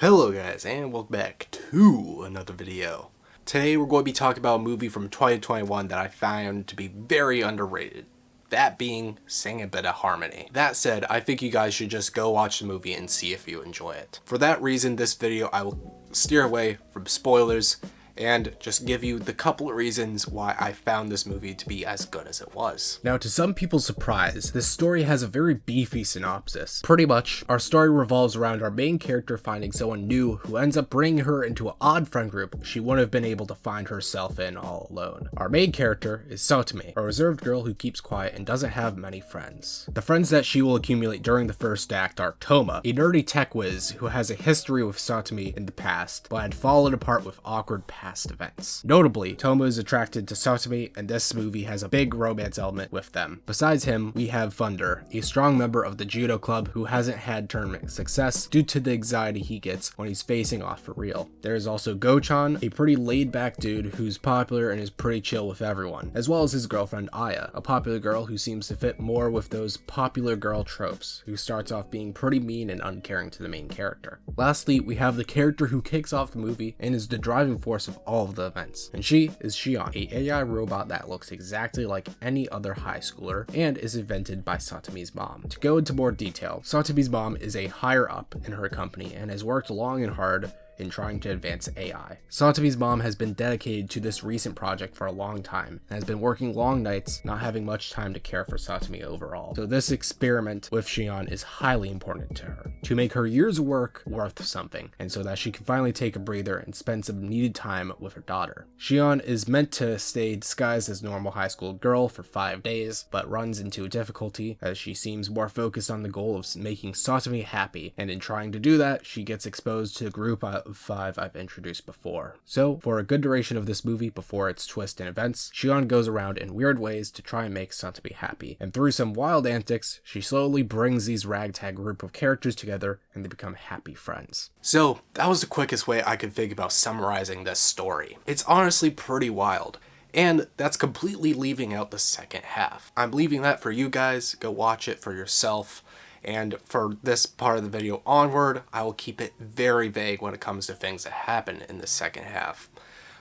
Hello guys, and welcome back to another video. Today we're going to be talking about a movie from 2021 that I found to be very underrated. That being Sing a Bit of Harmony. That said, I think you guys should just go watch the movie and see if you enjoy it. For that reason, this video I will steer away from spoilers and just give you the couple of reasons why I found this movie to be as good as it was. Now, to some people's surprise, this story has a very beefy synopsis. Pretty much, our story revolves around our main character finding someone new who ends up bringing her into an odd friend group she wouldn't have been able to find herself in all alone. Our main character is Sotami, a reserved girl who keeps quiet and doesn't have many friends. The friends that she will accumulate during the first act are Toma, a nerdy tech whiz who has a history with Sotami in the past, but had fallen apart with awkward past events. Notably, Toma is attracted to Sotami, and this movie has a big romance element with them. Besides him, we have Thunder, a strong member of the judo club who hasn't had tournament success due to the anxiety he gets when he's facing off for real. There is also Go-chan, a pretty laid-back dude who's popular and is pretty chill with everyone, as well as his girlfriend Aya, a popular girl who seems to fit more with those popular girl tropes, who starts off being pretty mean and uncaring to the main character. Lastly, we have the character who kicks off the movie and is the driving force of all of the events, and she is Shion, a AI robot that looks exactly like any other high schooler and is invented by Satami's mom. To go into more detail, Satami's mom is a higher up in her company and has worked long and hard in trying to advance AI. Satami's mom has been dedicated to this recent project for a long time and has been working long nights, not having much time to care for Satami overall. So this experiment with Shion is highly important to her, to make her years of work worth something, and so that she can finally take a breather and spend some needed time with her daughter. Shion is meant to stay disguised as a normal high school girl for 5 days, but runs into difficulty as she seems more focused on the goal of making Satami happy, and in trying to do that, she gets exposed to a group of 5 I've introduced before. So, for a good duration of this movie before its twist and events, Shion goes around in weird ways to try and make Satami happy, and through some wild antics, she slowly brings these ragtag group of characters together and they become happy friends. So, that was the quickest way I could think about summarizing this story. It's honestly pretty wild. And that's completely leaving out the second half. I'm leaving that for you guys. Go watch it for yourself. And for this part of the video onward, I will keep it very vague when it comes to things that happen in the second half.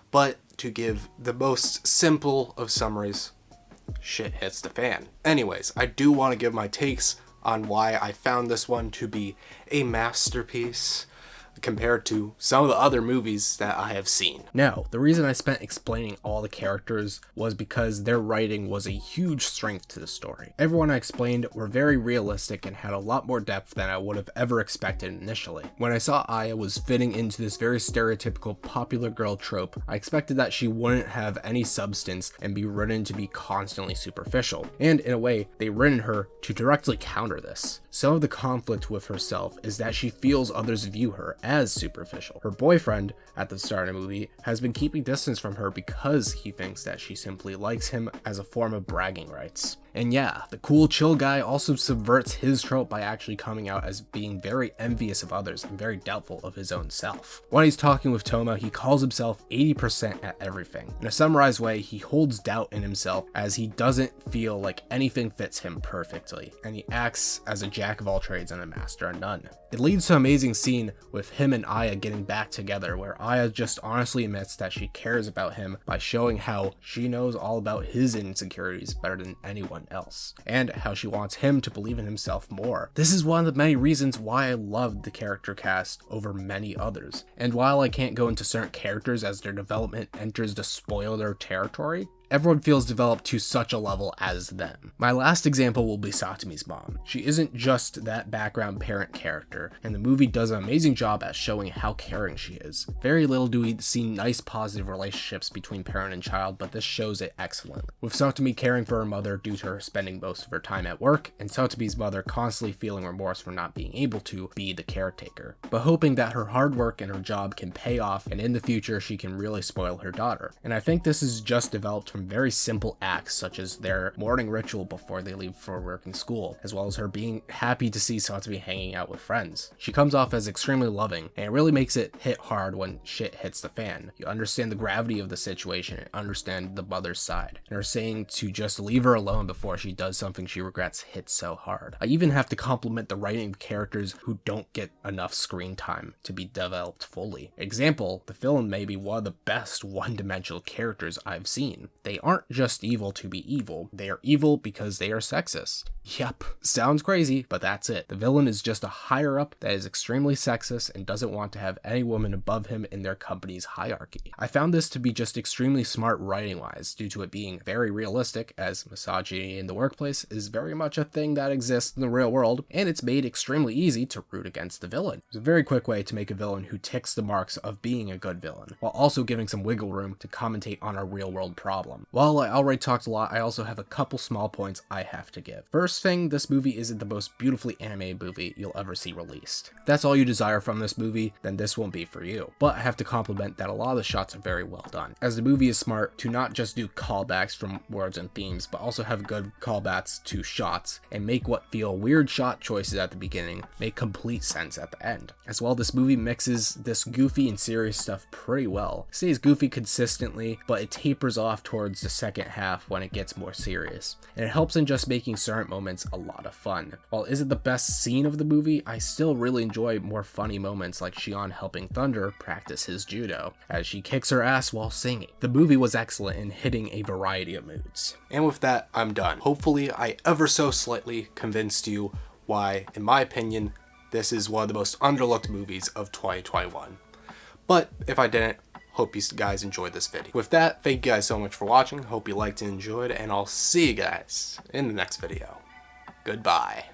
But to give the most simple of summaries, shit hits the fan. Anyways, I do want to give my takes on why I found this one to be a masterpiece compared to some of the other movies that I have seen. Now, the reason I spent explaining all the characters was because their writing was a huge strength to the story. Everyone I explained were very realistic and had a lot more depth than I would have ever expected initially. When I saw Aya was fitting into this very stereotypical popular girl trope, I expected that she wouldn't have any substance and be written to be constantly superficial. And in a way, they written her to directly counter this. Some of the conflict with herself is that she feels others view her as superficial. Her boyfriend, at the start of the movie, has been keeping distance from her because he thinks that she simply likes him as a form of bragging rights. And yeah, the cool chill guy also subverts his trope by actually coming out as being very envious of others and very doubtful of his own self. When he's talking with Toma, he calls himself 80% at everything. In a summarized way, he holds doubt in himself as he doesn't feel like anything fits him perfectly, and he acts as a jack of all trades and a master of none. It leads to an amazing scene with him and Aya getting back together, where Aya just honestly admits that she cares about him by showing how she knows all about his insecurities better than anyone else, and how she wants him to believe in himself more. This is one of the many reasons why I loved the character cast over many others, and while I can't go into certain characters as their development enters the spoiler territory, everyone feels developed to such a level as them. My last example will be Satami's mom. She isn't just that background parent character, and the movie does an amazing job at showing how caring she is. Very little do we see nice positive relationships between parent and child, but this shows it excellently. With Satami caring for her mother due to her spending most of her time at work, and Satami's mother constantly feeling remorse for not being able to be the caretaker, but hoping that her hard work and her job can pay off, and in the future she can really spoil her daughter. And I think this is just developed from from very simple acts such as their morning ritual before they leave for work and school, as well as her being happy to see Satsumi hanging out with friends. She comes off as extremely loving, and it really makes it hit hard when shit hits the fan. You understand the gravity of the situation and understand the mother's side, and her saying to just leave her alone before she does something she regrets hits so hard. I even have to compliment the writing of characters who don't get enough screen time to be developed fully. Example, the villain may be one of the best one-dimensional characters I've seen. They aren't just evil to be evil, they are evil because they are sexist. Yep, sounds crazy, but that's it. The villain is just a higher up that is extremely sexist and doesn't want to have any woman above him in their company's hierarchy. I found this to be just extremely smart writing-wise, due to it being very realistic, as misogyny in the workplace is very much a thing that exists in the real world, and it's made extremely easy to root against the villain. It's a very quick way to make a villain who ticks the marks of being a good villain, while also giving some wiggle room to commentate on a real-world problem. While I already talked a lot, I also have a couple small points I have to give. First thing, this movie isn't the most beautifully animated movie you'll ever see released. If that's all you desire from this movie, then this won't be for you. But I have to compliment that a lot of the shots are very well done, as the movie is smart to not just do callbacks from words and themes, but also have good callbacks to shots, and make what feel weird shot choices at the beginning make complete sense at the end. As well, this movie mixes this goofy and serious stuff pretty well. It stays goofy consistently, but it tapers off towards the second half when it gets more serious. And it helps in just making certain moments a lot of fun. While it isn't the best scene of the movie, I still really enjoy more funny moments like Shion helping Thunder practice his judo, as she kicks her ass while singing. The movie was excellent in hitting a variety of moods. And with that, I'm done. Hopefully, I ever so slightly convinced you why, in my opinion, this is one of the most underlooked movies of 2021. But if I didn't, hope you guys enjoyed this video. With that, thank you guys so much for watching. Hope you liked and enjoyed, and I'll see you guys in the next video. Goodbye.